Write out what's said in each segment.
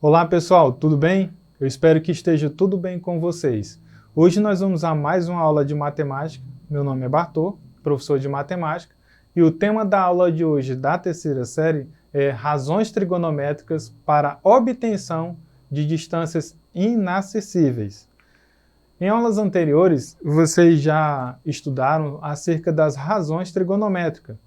Olá pessoal, tudo bem? Eu espero que esteja tudo bem com vocês. Hoje nós vamos a mais uma aula de matemática. Meu nome é Bartô, professor de matemática, e o tema da aula de hoje da terceira série é razões trigonométricas para obtenção de distâncias inacessíveis. Em aulas anteriores, vocês já estudaram acerca das razões trigonométricas,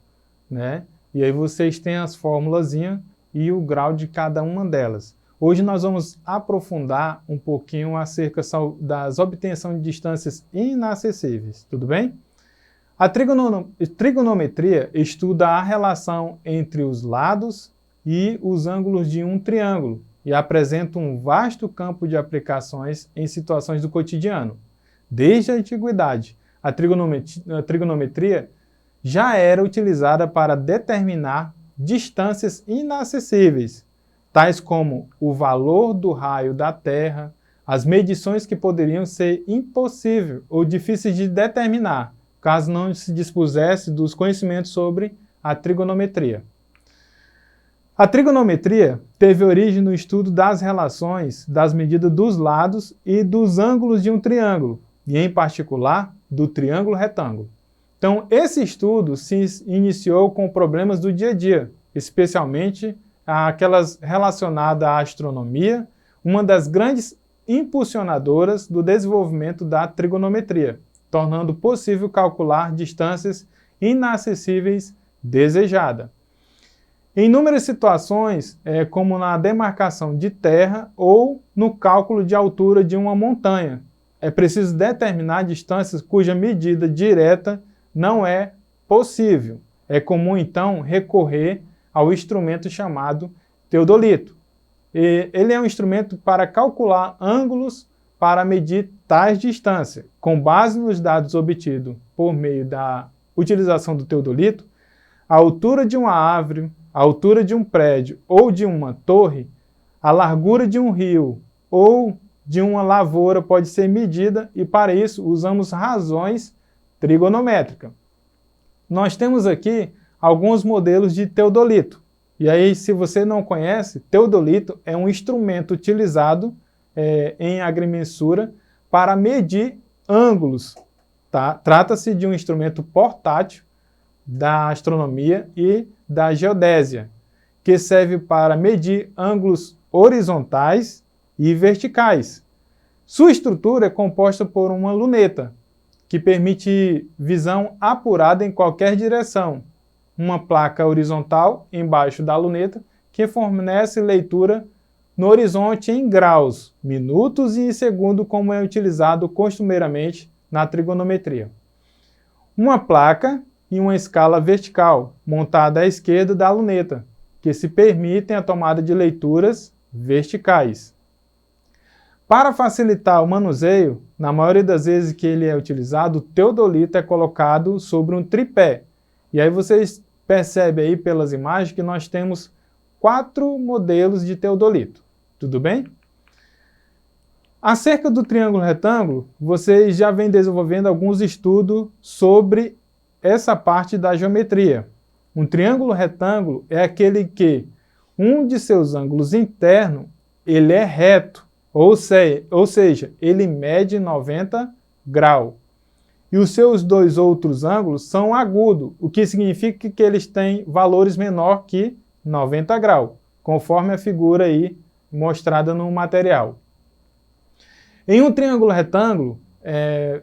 né? E aí vocês têm as formulazinhas e o grau de cada uma delas. Hoje nós vamos aprofundar um pouquinho acerca das obtenção de distâncias inacessíveis, tudo bem? A trigonometria estuda a relação entre os lados e os ângulos de um triângulo e apresenta um vasto campo de aplicações em situações do cotidiano. Desde a antiguidade, a trigonometria já era utilizada para determinar distâncias inacessíveis, tais como o valor do raio da Terra, as medições que poderiam ser impossíveis ou difíceis de determinar, caso não se dispusesse dos conhecimentos sobre a trigonometria. A trigonometria teve origem no estudo das relações das medidas dos lados e dos ângulos de um triângulo, e em particular do triângulo retângulo. Então, esse estudo se iniciou com problemas do dia a dia, especialmente aquelas relacionadas à astronomia, uma das grandes impulsionadoras do desenvolvimento da trigonometria, tornando possível calcular distâncias inacessíveis desejadas. Em inúmeras situações, como na demarcação de terra ou no cálculo de altura de uma montanha, é preciso determinar distâncias cuja medida direta não é possível. É comum, então, recorrer ao instrumento chamado teodolito. Ele é um instrumento para calcular ângulos para medir tais distâncias. Com base nos dados obtidos por meio da utilização do teodolito, a altura de uma árvore, a altura de um prédio ou de uma torre, a largura de um rio ou de uma lavoura pode ser medida e, para isso, usamos razões trigonométricas. Nós temos aqui alguns modelos de teodolito. E aí, se você não conhece, teodolito é um instrumento utilizado em agrimensura para medir ângulos. Tá? Trata-se de um instrumento portátil da astronomia e da geodésia, que serve para medir ângulos horizontais e verticais. Sua estrutura é composta por uma luneta, que permite visão apurada em qualquer direção, uma placa horizontal embaixo da luneta que fornece leitura no horizonte em graus, minutos e segundos, como é utilizado costumeiramente na trigonometria. Uma placa e uma escala vertical, montada à esquerda da luneta, que se permitem a tomada de leituras verticais. Para facilitar o manuseio, na maioria das vezes que ele é utilizado, o teodolito é colocado sobre um tripé. E aí vocês percebem aí pelas imagens que nós temos 4 modelos de teodolito. Tudo bem? Acerca do triângulo retângulo, vocês já vêm desenvolvendo alguns estudos sobre essa parte da geometria. Um triângulo retângulo é aquele que um de seus ângulos internos ele é reto, ou seja, ele mede 90 graus. E os seus dois outros ângulos são agudos, o que significa que eles têm valores menor que 90 graus, conforme a figura aí mostrada no material. Em um triângulo retângulo,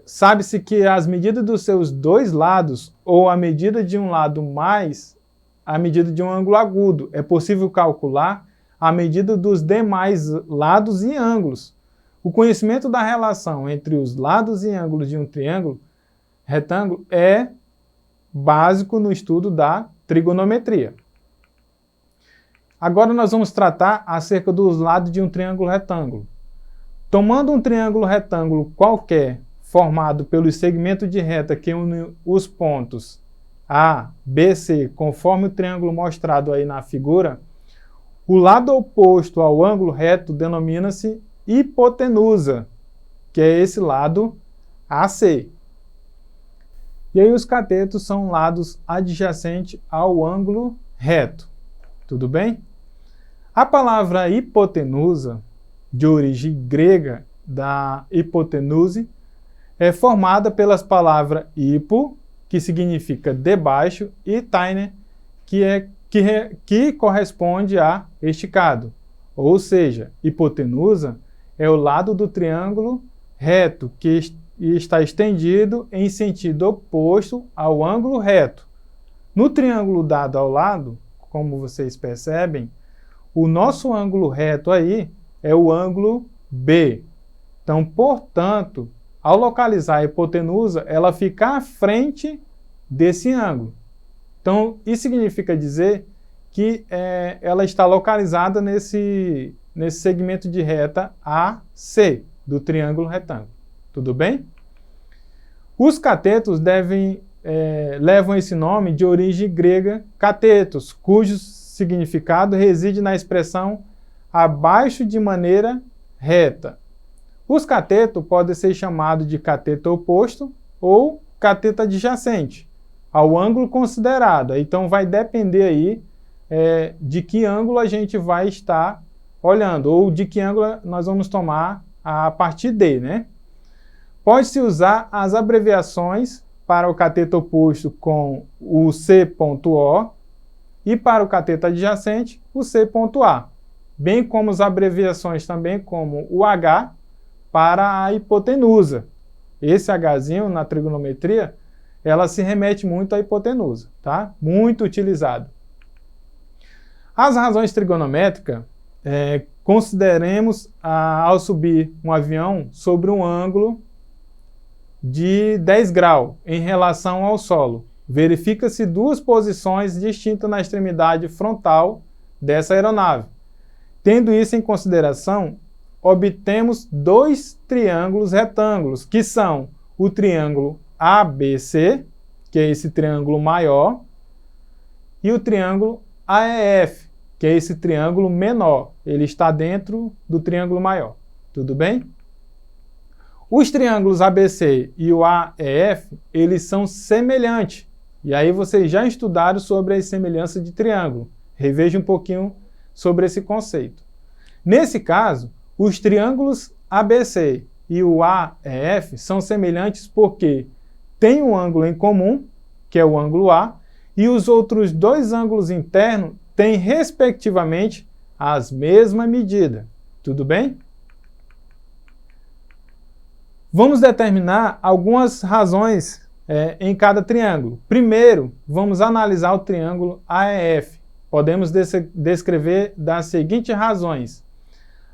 sabe-se que as medidas dos seus dois lados, ou a medida de um lado mais a medida de um ângulo agudo, é possível calcular a medida dos demais lados e ângulos. O conhecimento da relação entre os lados e ângulos de um triângulo retângulo é básico no estudo da trigonometria. Agora nós vamos tratar acerca dos lados de um triângulo retângulo. Tomando um triângulo retângulo qualquer, formado pelo segmento de reta que une os pontos A, B, C, conforme o triângulo mostrado aí na figura, o lado oposto ao ângulo reto denomina-se hipotenusa, que é esse lado AC. E aí os catetos são lados adjacentes ao ângulo reto. Tudo bem? A palavra hipotenusa, de origem grega da hipotenuse, é formada pelas palavras hipo, que significa debaixo, e taine, que corresponde a esticado. Ou seja, hipotenusa é o lado do triângulo reto que está estendido em sentido oposto ao ângulo reto. No triângulo dado ao lado, como vocês percebem, o nosso ângulo reto aí é o ângulo B. Então, portanto, ao localizar a hipotenusa, ela fica à frente desse ângulo. Então, isso significa dizer que ela está localizada nesse segmento de reta AC do triângulo retângulo. Tudo bem? Os catetos levam esse nome de origem grega catetos, cujo significado reside na expressão abaixo de maneira reta. Os catetos podem ser chamados de cateto oposto ou cateto adjacente ao ângulo considerado. Então, vai depender aí de que ângulo a gente vai estar olhando, ou de que ângulo nós vamos tomar a partir de, né? Pode-se usar as abreviações para o cateto oposto com o C.O e para o cateto adjacente, o C.A, bem como as abreviações também como o H para a hipotenusa. Esse Hzinho na trigonometria, ela se remete muito à hipotenusa, tá? Muito utilizado. As razões trigonométricas, consideremos ao subir um avião sobre um ângulo de 10 graus em relação ao solo. Verifica-se duas posições distintas na extremidade frontal dessa aeronave. Tendo isso em consideração, obtemos dois triângulos retângulos, que são o triângulo ABC, que é esse triângulo maior, e o triângulo AEF, que é esse triângulo menor. Ele está dentro do triângulo maior. Tudo bem? Os triângulos ABC e o AEF, eles são semelhantes. E aí vocês já estudaram sobre a semelhança de triângulo. Reveja um pouquinho sobre esse conceito. Nesse caso, os triângulos ABC e o AEF são semelhantes porque tem um ângulo em comum, que é o ângulo A, e os outros dois ângulos internos têm, respectivamente, as mesmas medidas. Tudo bem? Vamos determinar algumas razões em cada triângulo. Primeiro, vamos analisar o triângulo AEF. Podemos descrever das seguintes razões.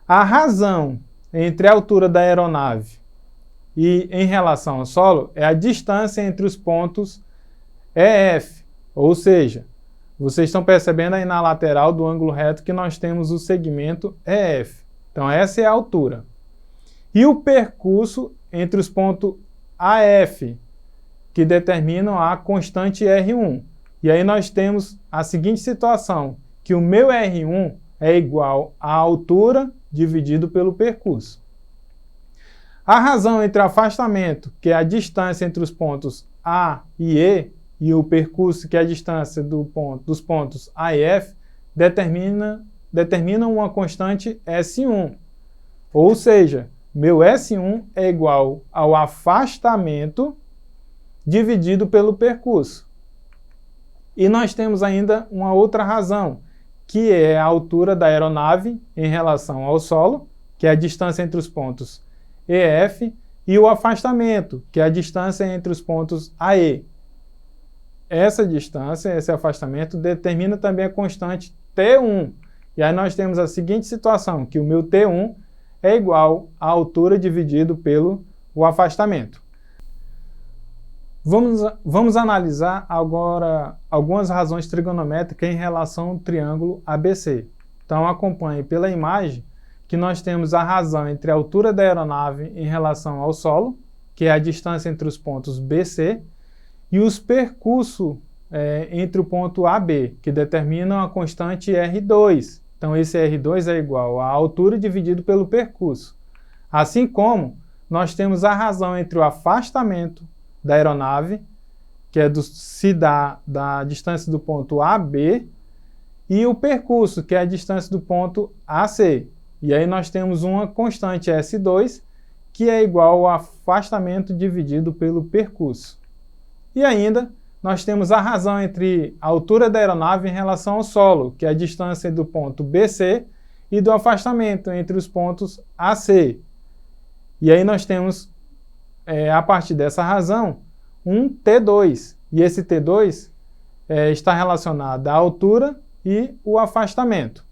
A razão entre a altura da aeronave e em relação ao solo é a distância entre os pontos EF, ou seja, vocês estão percebendo aí na lateral do ângulo reto que nós temos o segmento EF. Então, essa é a altura. E o percurso entre os pontos AF, que determinam a constante R1. E aí nós temos a seguinte situação, que o meu R1 é igual à altura dividido pelo percurso. A razão entre o afastamento, que é a distância entre os pontos A e E o percurso, que é a distância dos pontos A e F, determinam uma constante S1. Ou seja, meu S1 é igual ao afastamento dividido pelo percurso. E nós temos ainda uma outra razão, que é a altura da aeronave em relação ao solo, que é a distância entre os pontos EF, e o afastamento, que é a distância entre os pontos AE. Essa distância, esse afastamento, determina também a constante T1. E aí nós temos a seguinte situação, que o meu T1 é igual à altura dividido pelo afastamento. Vamos analisar agora algumas razões trigonométricas em relação ao triângulo ABC. Então acompanhe pela imagem que nós temos a razão entre a altura da aeronave em relação ao solo, que é a distância entre os pontos BC, e os percursos entre o ponto AB, que determinam a constante R2. Então esse R2 é igual à altura dividido pelo percurso. Assim como nós temos a razão entre o afastamento da aeronave, que é da distância do ponto AB, e o percurso, que é a distância do ponto a C. E aí nós temos uma constante S2, que é igual ao afastamento dividido pelo percurso. E ainda, nós temos a razão entre a altura da aeronave em relação ao solo, que é a distância do ponto BC, e do afastamento entre os pontos AC. E aí nós temos, a partir dessa razão, um T2. E esse T2 está relacionado à altura e o afastamento.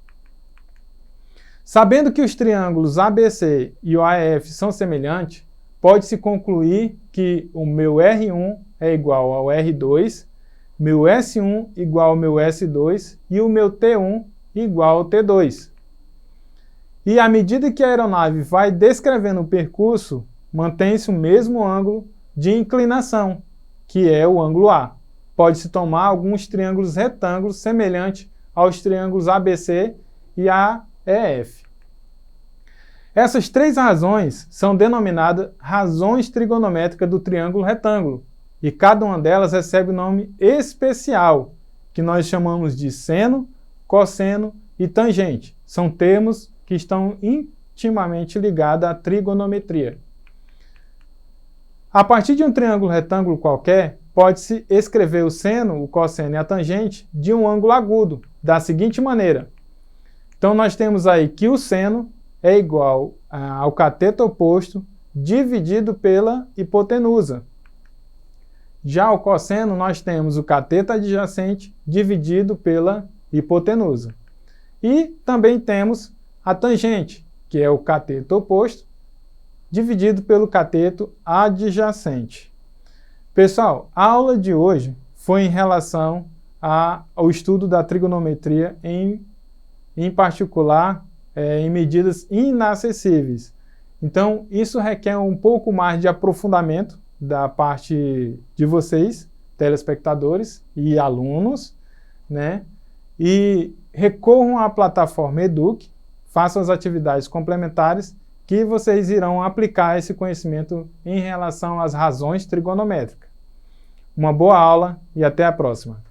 Sabendo que os triângulos ABC e o AF são semelhantes, pode-se concluir que o meu R1 é igual ao R2, meu S1 igual ao meu S2 e o meu T1 igual ao T2. E à medida que a aeronave vai descrevendo o percurso, mantém-se o mesmo ângulo de inclinação, que é o ângulo A. Pode-se tomar alguns triângulos retângulos semelhantes aos triângulos ABC e AEF. Essas três razões são denominadas razões trigonométricas do triângulo retângulo, e cada uma delas recebe um nome especial, que nós chamamos de seno, cosseno e tangente. São termos que estão intimamente ligados à trigonometria. A partir de um triângulo retângulo qualquer, pode-se escrever o seno, o cosseno e a tangente de um ângulo agudo, da seguinte maneira. Então, nós temos aí que o seno é igual ao cateto oposto dividido pela hipotenusa. Já o cosseno, nós temos o cateto adjacente dividido pela hipotenusa. E também temos a tangente, que é o cateto oposto dividido pelo cateto adjacente. Pessoal, a aula de hoje foi em relação ao estudo da trigonometria, em particular, em medidas inacessíveis. Então, isso requer um pouco mais de aprofundamento da parte de vocês, telespectadores e alunos, né? E recorram à plataforma Eduque, façam as atividades complementares que vocês irão aplicar esse conhecimento em relação às razões trigonométricas. Uma boa aula e até a próxima.